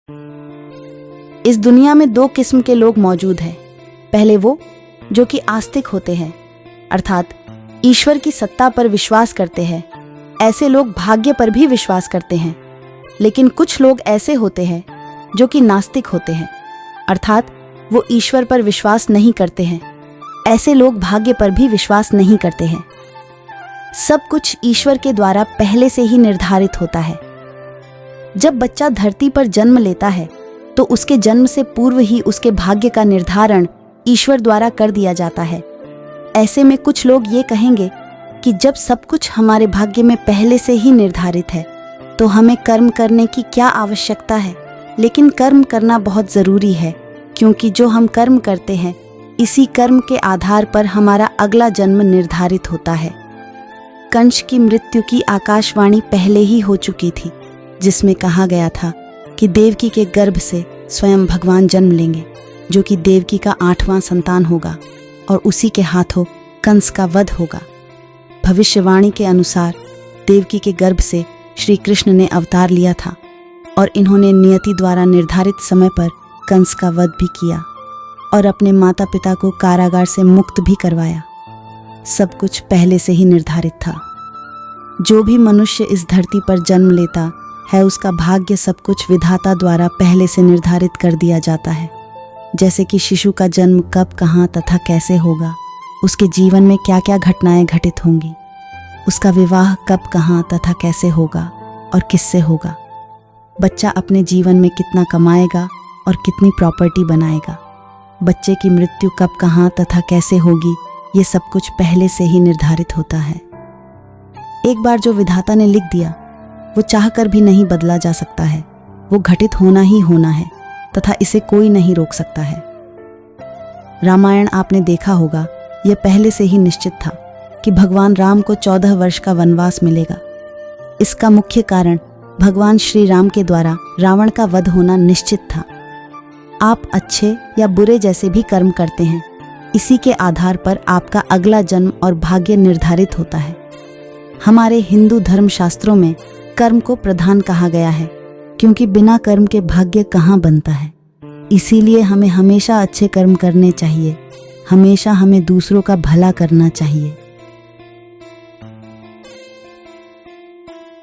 इस दुनिया में दो किस्म के लोग मौजूद हैं। पहले वो जो कि आस्तिक होते हैं, अर्थात ईश्वर की सत्ता पर विश्वास करते हैं। ऐसे लोग भाग्य पर भी विश्वास करते हैं। लेकिन कुछ लोग ऐसे होते हैं जो कि नास्तिक होते हैं, अर्थात वो ईश्वर पर विश्वास नहीं करते हैं। ऐसे लोग भाग्य पर भी विश्वास नहीं करते हैं। सब कुछ ईश्वर के द्वारा पहले से ही निर्धारित होता है। जब बच्चा धरती पर जन्म लेता है तो उसके जन्म से पूर्व ही उसके भाग्य का निर्धारण ईश्वर द्वारा कर दिया जाता है। ऐसे में कुछ लोग ये कहेंगे कि जब सब कुछ हमारे भाग्य में पहले से ही निर्धारित है तो हमें कर्म करने की क्या आवश्यकता है। लेकिन कर्म करना बहुत ज़रूरी है, क्योंकि जो हम कर्म करते हैं इसी कर्म के आधार पर हमारा अगला जन्म निर्धारित होता है। कंस की मृत्यु की आकाशवाणी पहले ही हो चुकी थी, जिसमें कहा गया था कि देवकी के गर्भ से स्वयं भगवान जन्म लेंगे, जो कि देवकी का 8वां संतान होगा और उसी के हाथों कंस का वध होगा। भविष्यवाणी के अनुसार देवकी के गर्भ से श्री कृष्ण ने अवतार लिया था और इन्होंने नियति द्वारा निर्धारित समय पर कंस का वध भी किया और अपने माता पिता को कारागार से मुक्त भी करवाया। सब कुछ पहले से ही निर्धारित था। जो भी मनुष्य इस धरती पर जन्म लेता है उसका भाग्य सब कुछ विधाता द्वारा पहले से निर्धारित कर दिया जाता है। जैसे कि शिशु का जन्म कब, कहाँ तथा कैसे होगा, उसके जीवन में क्या क्या घटनाएं घटित होंगी, उसका विवाह कब, कहाँ तथा कैसे होगा और किससे होगा, बच्चा अपने जीवन में कितना कमाएगा और कितनी प्रॉपर्टी बनाएगा, बच्चे की मृत्यु कब, कहाँ तथा कैसे होगी, ये सब कुछ पहले से ही निर्धारित होता है। एक बार जो विधाता ने लिख दिया वो चाहकर भी नहीं बदला जा सकता है। वो घटित होना ही होना है तथा इसे कोई नहीं रोक सकता है। रामायण आपने देखा होगा, यह पहले से ही निश्चित था कि भगवान राम को 14 वर्ष का वनवास मिलेगा। इसका मुख्य कारण भगवान श्री राम के द्वारा रावण का वध होना निश्चित था। आप अच्छे या बुरे जैसे भी कर्म करते हैं, इसी के आधार पर आपका अगला जन्म और भाग्य निर्धारित होता है। हमारे हिंदू धर्म शास्त्रों में कर्म को प्रधान कहा गया है, क्योंकि बिना कर्म के भाग्य कहाँ बनता है। इसीलिए हमें हमेशा अच्छे कर्म करने चाहिए। हमेशा हमें दूसरों का भला करना चाहिए।